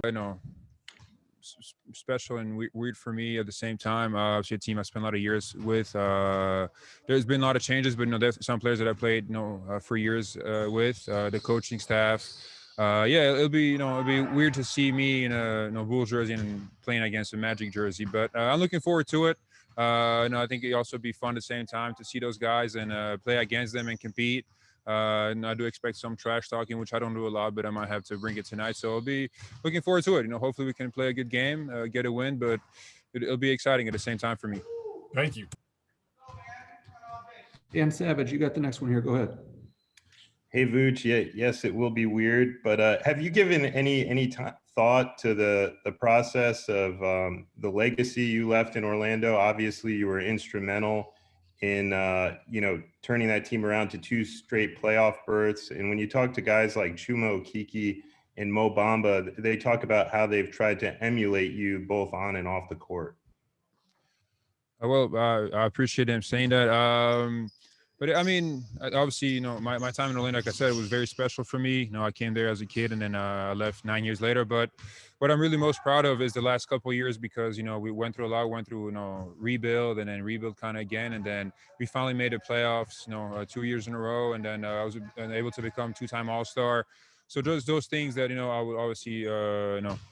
you know, special and weird for me at the same time. Obviously, a team I spent a lot of years with. There's been a lot of changes, but there's some players that I played for years with the coaching staff. Yeah, it'll be weird to see me in a Bulls jersey and playing against a Magic jersey, but I'm looking forward to it. I think it'll also be fun at the same time to see those guys and play against them and compete. And I do expect some trash talking, which I don't do a lot, but I might have to bring it tonight. So I'll be looking forward to it. Hopefully we can play a good game, get a win, but it'll be exciting at the same time for me. Thank you. Dan Savage, you got the next one here. Go ahead. Hey, Vooch. Yeah, yes, it will be weird, but have you given any thought to the process of the legacy you left in Orlando? Obviously, you were instrumental in turning that team around to 2 straight playoff berths. And when you talk to guys like Chuma Okeke and Mo Bamba, they talk about how they've tried to emulate you both on and off the court. Well, I appreciate him saying that. But I mean, obviously, my time in Orlando, like I said, it was very special for me. I came there as a kid, and then I left 9 years later. But what I'm really most proud of is the last couple of years, because we went through a lot. We went through rebuild and then rebuild kind of again, and then we finally made the playoffs. 2 years in a row, and then I was able to become 2-time All-Star. So those things that I would obviously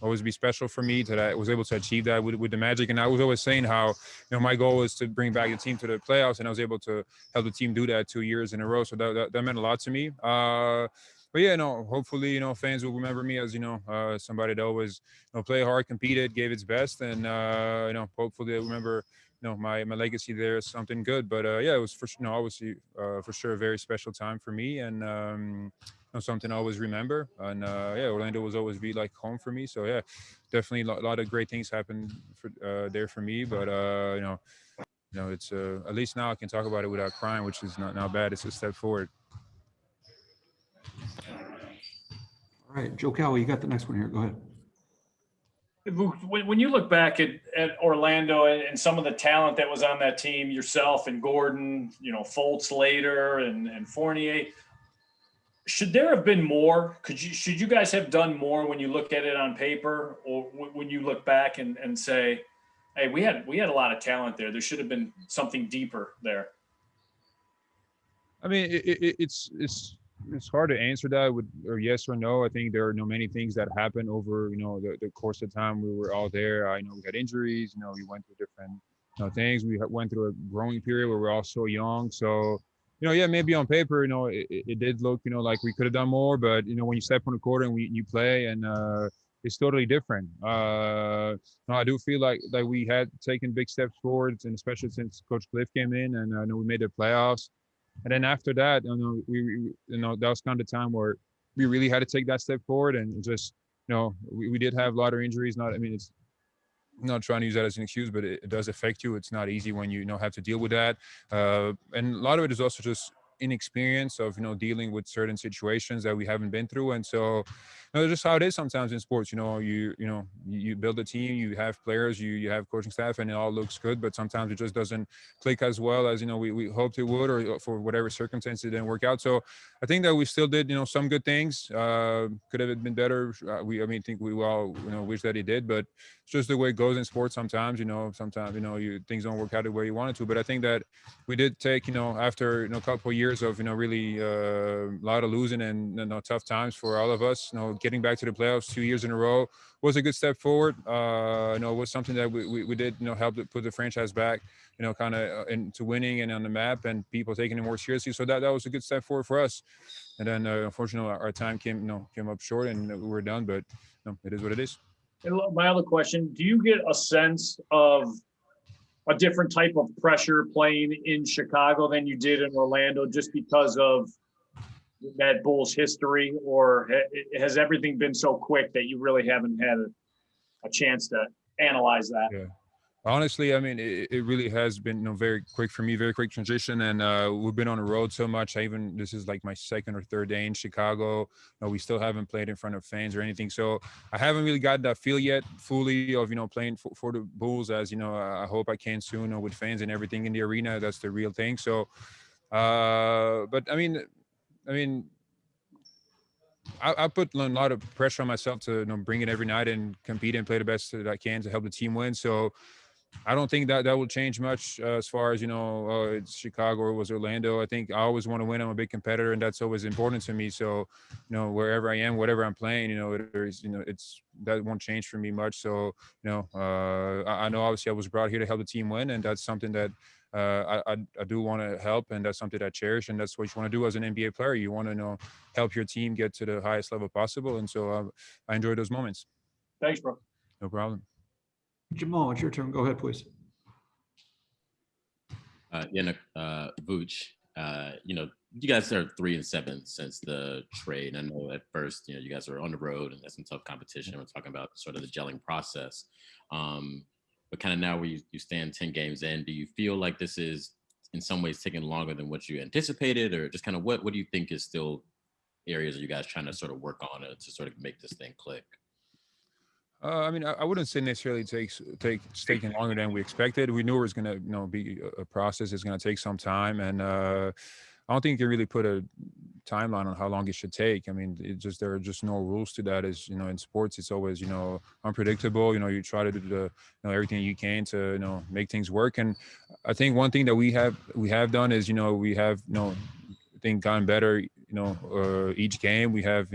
always be special for me, that I was able to achieve that with the Magic. And I was always saying how my goal was to bring back the team to the playoffs, and I was able to help the team do that 2 years in a row. So that meant a lot to me. But yeah, hopefully fans will remember me as somebody that always played hard, competed, gave its best, and hopefully they'll remember my legacy there is something good. But yeah, it was obviously for sure a very special time for me, and something I always remember. And yeah, Orlando was always be like home for me. So yeah, definitely a lot of great things happened there for me. But it's at least now I can talk about it without crying, which is not bad. It's a step forward. All right, Joe Cowie, you got the next one here. Go ahead. When you look back at Orlando and some of the talent that was on that team, yourself and Gordon, Fultz later and Fournier, should there have been more? Should you guys have done more when you look at it on paper, or when you look back and say, hey, we had a lot of talent there. There should have been something deeper there. I mean, it's hard to answer that with or yes or no. I think there are many things that happened over the course of time we were all there. I know we had injuries. We went through different things. We went through a growing period where we're all so young. So yeah, maybe on paper, it did look like we could have done more. But when you step on the court and you play, and it's totally different. I do feel like we had taken big steps forward, and especially since Coach Cliff came in, and we made the playoffs. And then after that, we that was kind of the time where we really had to take that step forward, and just we did have a lot of injuries. It's not trying to use that as an excuse, but it does affect you. It's not easy when you have to deal with that, and a lot of it is also just inexperience of dealing with certain situations that we haven't been through. And so just how it is sometimes in sports. You build a team, you have players, you have coaching staff, and it all looks good, but sometimes it just doesn't click as well as we hoped it would, or for whatever circumstances it didn't work out. So I think that we still did some good things. Could have been better. I think we all wish that it did, but it's just the way it goes in sports sometimes. Sometimes things don't work out the way you wanted to. But I think that we did take after a couple of years of really a lot of losing and tough times for all of us. Getting back to the playoffs 2 years in a row was a good step forward. It was something that we did help to put the franchise back kind of into winning and on the map, and people taking it more seriously. So that was a good step forward for us. And then unfortunately our time came up short, and we were done. But it is what it is. And my other question: do you get a sense of a different type of pressure playing in Chicago than you did in Orlando, just because of that Bulls history, or has everything been so quick that you really haven't had a chance to analyze that? Yeah. Honestly, it really has been very quick for me, very quick transition, and we've been on the road so much. This is like my second or third day in Chicago. We still haven't played in front of fans or anything, so I haven't really got that feel yet fully of playing for the Bulls, as I hope I can soon, with fans and everything in the arena. That's the real thing. So, but I put a lot of pressure on myself to bring it every night and compete and play the best that I can to help the team win. So I don't think that will change much as far as it's Chicago or it was Orlando. I think I always want to win. I'm a big competitor, and that's always important to me. So wherever I am, whatever I'm playing, there's it's that won't change for me much. So I know obviously I was brought here to help the team win, and that's something that I do want to help, and that's something that I cherish, and that's what you want to do as an NBA player. You want to help your team get to the highest level possible, and so I enjoy those moments. Thanks, bro. No problem. Jamal, it's your turn. Go ahead, please. Vooch, you guys are 3-7 since the trade. I know at first, you guys were on the road and that's some tough competition. We're talking about sort of the gelling process. But kind of now where you stand 10 games in, do you feel like this is in some ways taking longer than what you anticipated, or just kind of what do you think is still areas that you guys trying to sort of work on to sort of make this thing click? I mean, I wouldn't say necessarily it's taking longer than we expected. We knew it was going to, be a process. It's going to take some time, and I don't think you can really put a timeline on how long it should take. I mean, there are just no rules to that. As in sports, it's always unpredictable. You try to do everything you can to make things work. And I think one thing that we have done is we have I think gotten better. Each game we have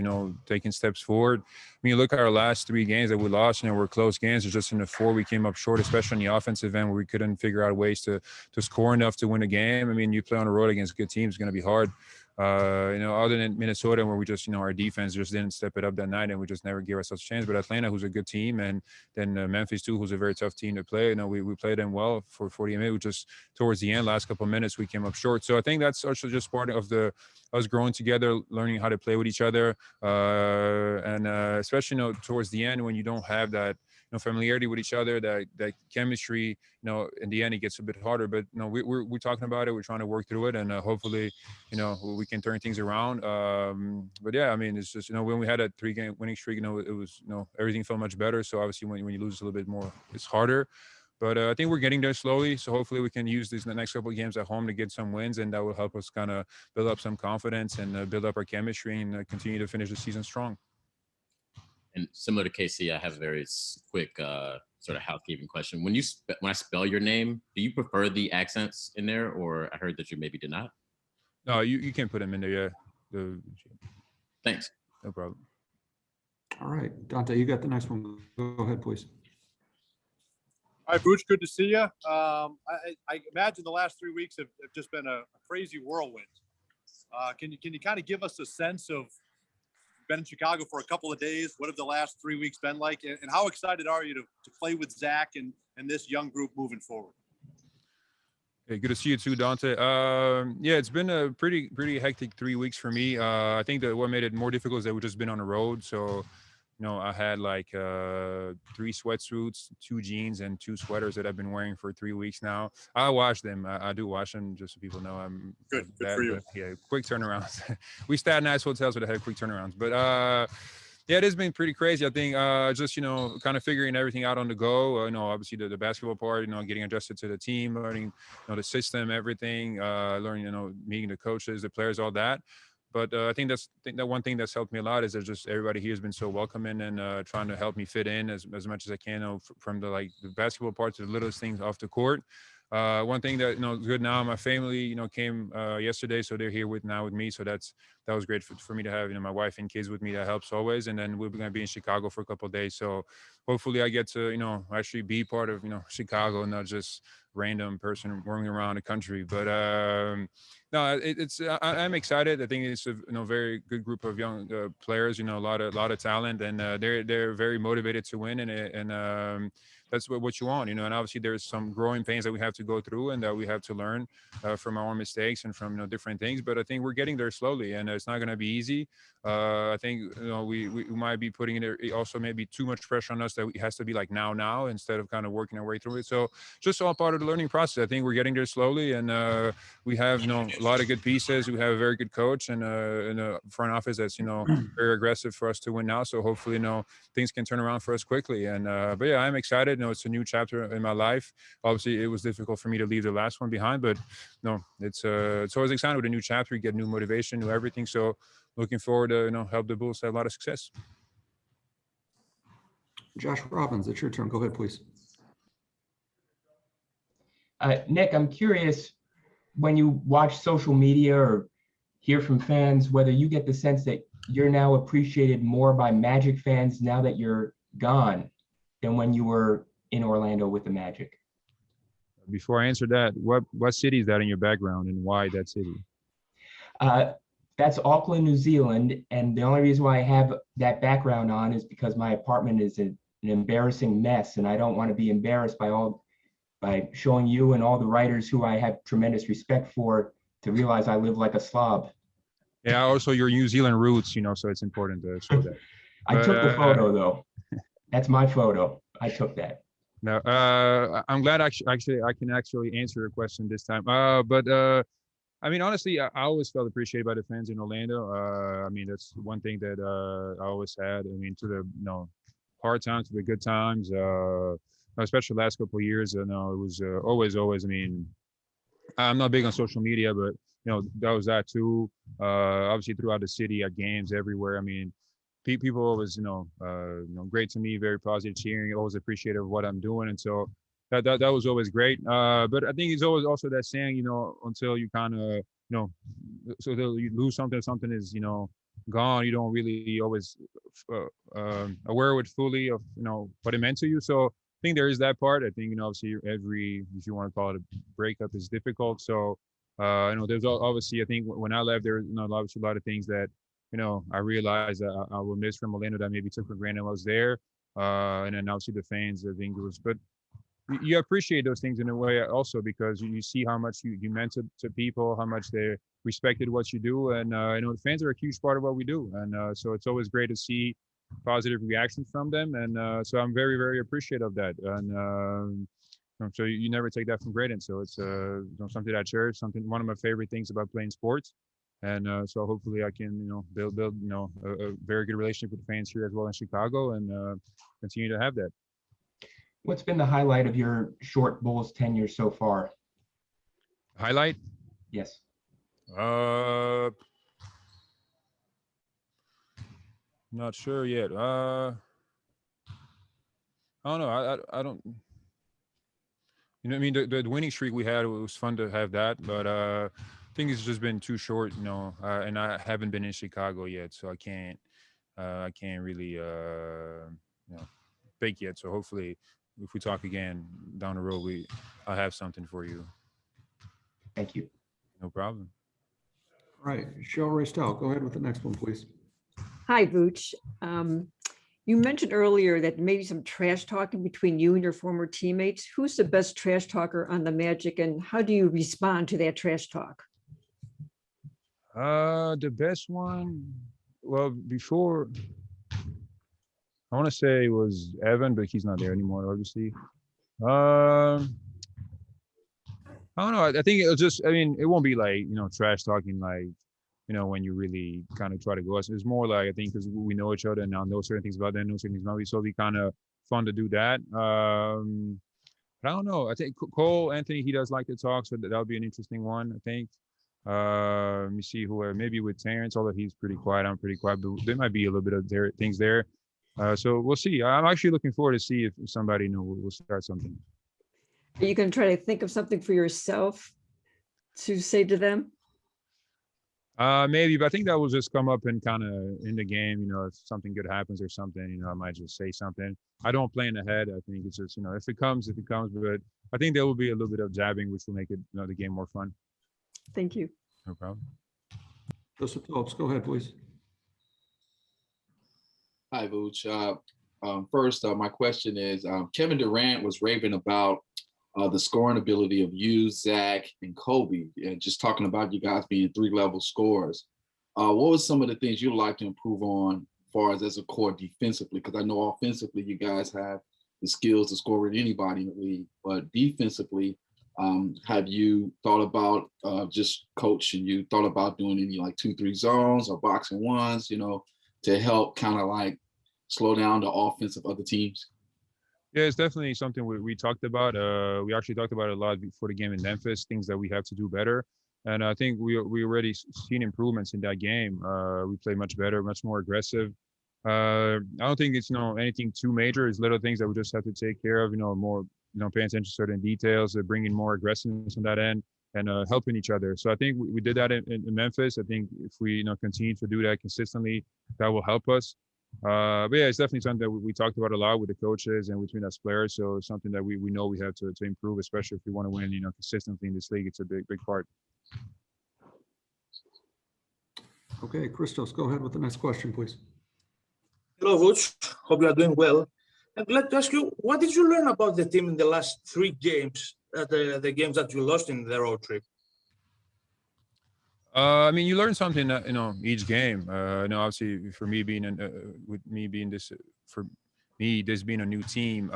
taken steps forward. When you look at our last 3 games that we lost, were close games. It's just in the 4 we came up short, especially on the offensive end where we couldn't figure out ways to score enough to win a game. I mean, you play on the road against good teams, it's going to be hard. Other than Minnesota, where we just, our defense just didn't step it up that night and we just never gave ourselves a chance. But Atlanta, who's a good team, and then Memphis too, who's a very tough team to play. We played them well for 40 minutes. Just towards the end, last couple of minutes, we came up short. So I think that's also just part of us growing together, learning how to play with each other, and especially towards the end when you don't have that familiarity with each other, that chemistry. In the end it gets a bit harder. But we're talking about it. We're trying to work through it, and hopefully, we can turn things around. But yeah, I mean, it's just when we had a 3-game winning streak, it was everything felt much better. So obviously, when you lose a little bit more, it's harder. But I think we're getting there slowly. So hopefully we can use these next couple of games at home to get some wins, and that will help us kind of build up some confidence and build up our chemistry and continue to finish the season strong. And similar to Casey, I have a very quick sort of housekeeping question. When I spell your name, do you prefer the accents in there, or I heard that you maybe did not? No, you can put them in there. Yeah. Thanks. No problem. All right, Dante, you got the next one. Go ahead, please. All right, Vooch, good to see you. I imagine the last 3 weeks have just been a crazy whirlwind. Can you kind of give us a sense of, been in Chicago for a couple of days, what have the last 3 weeks been like, and how excited are you to play with Zach and this young group moving forward? Hey, good to see you too, Dante. Yeah, it's been a pretty hectic 3 weeks for me. I think that what made it more difficult is that we've just been on the road. So, I had like 3 sweatsuits, 2 jeans, and 2 sweaters that I've been wearing for 3 weeks now. I wash them. I do wash them, just so people know I'm good for you. Yeah, quick turnarounds. We stay at nice hotels that have quick turnarounds. But yeah, it has been pretty crazy. I think just kind of figuring everything out on the go. Obviously the basketball part. Getting adjusted to the team, learning the system, everything. Learning meeting the coaches, the players, all that. But I think that one thing that's helped me a lot is that just everybody here has been so welcoming and trying to help me fit in as much as I can. From the basketball part to the littlest things off the court. One thing that is good now, my family came yesterday, so they're here with me. So that was great for me to have my wife and kids with me. That helps always. And then we're gonna be in Chicago for a couple of days. So hopefully I get to actually be part of Chicago, not just random person roaming around the country. But no, I'm excited. I think it's a very good group of young players. A lot of talent, and they're very motivated to win, and that's what you want, and obviously there's some growing pains that we have to go through and that we have to learn from our own mistakes and from different things. But I think we're getting there slowly, and it's not going to be easy. I think we might be putting it also maybe too much pressure on us that it has to be like now instead of kind of working our way through it. So just all part of the learning process. I think we're getting there slowly, and we have a lot of good pieces. We have a very good coach and a front office that's very aggressive for us to win now. So hopefully things can turn around for us quickly. And but yeah, I'm excited. it's a new chapter in my life. Obviously, it was difficult for me to leave the last one behind, but no, it's always exciting with a new chapter. You get new motivation, new everything. So looking forward to help the Bulls have a lot of success. Josh Robbins, it's your turn. Go ahead, please. Nick, I'm curious, when you watch social media or hear from fans, whether you get the sense that you're now appreciated more by Magic fans now that you're gone than when you were in Orlando with the Magic. Before I answer that, what city is that in your background, and why that city? That's Auckland, New Zealand. And the only reason why I have that background on is because my apartment is an embarrassing mess, and I don't want to be embarrassed by showing you and all the writers who I have tremendous respect for to realize I live like a slob. Yeah, also your New Zealand roots, so it's important to show that. I took the photo though. That's my photo. I took that. No, I'm glad actually I can actually answer your question this time. I mean, honestly, I always felt appreciated by the fans in Orlando. I mean, that's one thing that I always had. I mean, to the hard times, to the good times, especially the last couple of years. It was always. I mean, I'm not big on social media, but that was that too. Obviously, throughout the city, at games, everywhere. I mean, people always, great to me, very positive, cheering, always appreciative of what I'm doing, and so that was always great. But I think it's always also that saying, until you kind of, so you lose something, something is, gone, you don't really always aware with fully of, what it meant to you. So I think there is that part. I think, obviously if you want to call it a breakup, is difficult. So, there's obviously, I think when I left, there was, obviously a lot of things that, I realized that I will miss from Orlando that maybe took for granted when I was there. And then obviously the fans, I think it was, but you appreciate those things in a way also, because you see how much you meant to people, how much they respected what you do. And, the fans are a huge part of what we do. And so it's always great to see positive reactions from them. And so I'm very, very appreciative of that. And so you never take that for granted. So it's something I cherish, one of my favorite things about playing sports. And so hopefully I can, build a very good relationship with the fans here as well in Chicago, and continue to have that. What's been the highlight of your short Bulls tenure so far? Highlight? Yes. Not sure yet. I don't know. I don't. I mean, the winning streak we had, it was fun to have that, but I think it's just been too short, and I haven't been in Chicago yet, so I can't really, bake yet. So hopefully, if we talk again down the road, I'll have something for you. Thank you. No problem. All right, Cheryl Raystel, go ahead with the next one, please. Hi, Vooch. You mentioned earlier that maybe some trash talking between you and your former teammates. Who's the best trash talker on the Magic, and how do you respond to that trash talk? The best one, well, before, I want to say it was Evan, but he's not there anymore, obviously. I don't know. I think it'll just, I mean, it won't be like, trash talking, like, when you really kind of try to go. It's more like, I think, because we know each other and now know certain things about them, know certain things about me. So it'll be kind of fun to do that. But I don't know. I think Cole Anthony, he does like to talk. So that'll be an interesting one, I think. Let me see who, maybe with Terrence, although he's pretty quiet. I'm pretty quiet, but there might be a little bit of things there. So we'll see. I'm actually looking forward to see if somebody, will start something. Are you going to try to think of something for yourself to say to them? Maybe, but I think that will just come up and kind of in the game, if something good happens or something, I might just say something. I don't plan ahead. I think it's just, if it comes, but I think there will be a little bit of jabbing, which will make it, the game more fun. Thank you. No problem. Joseph Phillips, go ahead, please. Hi, Vooch. First, my question is, Kevin Durant was raving about the scoring ability of you, Zach, and Kobe, and just talking about you guys being three-level scorers. What was some of the things you'd like to improve on as far as a core defensively? Because I know offensively you guys have the skills to score with anybody in the league, but defensively, have you thought about just coaching? You thought about doing any like 2-3 zones or boxing ones, to help kind of like slow down the offense of other teams? Yeah, it's definitely something we talked about. We actually talked about it a lot before the game in Memphis, things that we have to do better. And I think we already seen improvements in that game. We play much better, much more aggressive. I don't think it's anything too major. It's little things that we just have to take care of. More paying attention to certain details, bringing more aggressiveness on that end, and helping each other. So I think we did that in Memphis. I think if we continue to do that consistently, that will help us. But yeah, it's definitely something that we talked about a lot with the coaches and between us players. So it's something that we know we have to improve, especially if we want to win, consistently in this league. It's a big part. Okay, Christos, go ahead with the next question, please. Hello, Vooch. Hope you are doing well. I'd like to ask you, what did you learn about the team in the last 3 games, the games that you lost in the road trip? I mean, you learn something, each game. Obviously, for me being for me, this being a new team,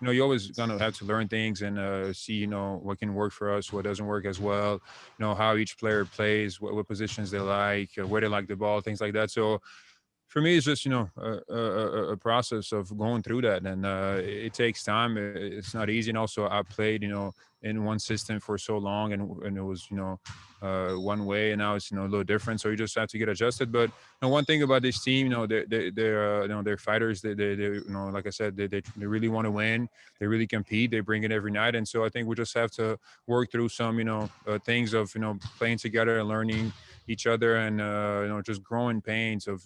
you always gonna have to learn things and see, what can work for us, what doesn't work as well. How each player plays, what positions they like, where they like the ball, things like that. So for me, it's just a process of going through that, and it takes time. It's not easy, and also I played in one system for so long, and it was one way, and now it's a little different. So you just have to get adjusted. But one thing about this team, they're fighters. They like I said, they really want to win. They really compete. They bring it every night, and so I think we just have to work through some things of playing together and learning each other, and just growing pains of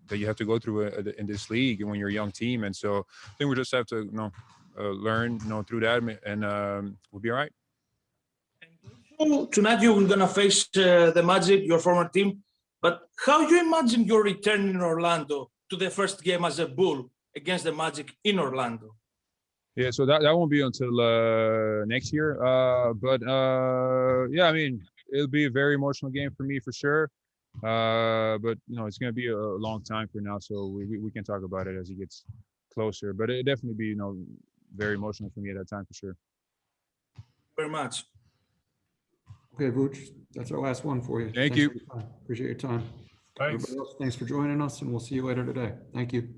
that you have to go through in this league when you're a young team. And so I think we just have to learn through that, and we'll be all right. So tonight you're going to face the Magic, your former team. But how you imagine your return in Orlando to the first game as a Bull against the Magic in Orlando? Yeah, so that won't be until next year. But yeah, I mean, it'll be a very emotional game for me for sure. But it's going to be a long time for now, so we can talk about it as it gets closer. But it definitely be very emotional for me at that time for sure. Very much. Okay, Vooch, that's our last one for you. Thank you. Appreciate your time. Thanks. Everybody else, thanks for joining us, and we'll see you later today. Thank you.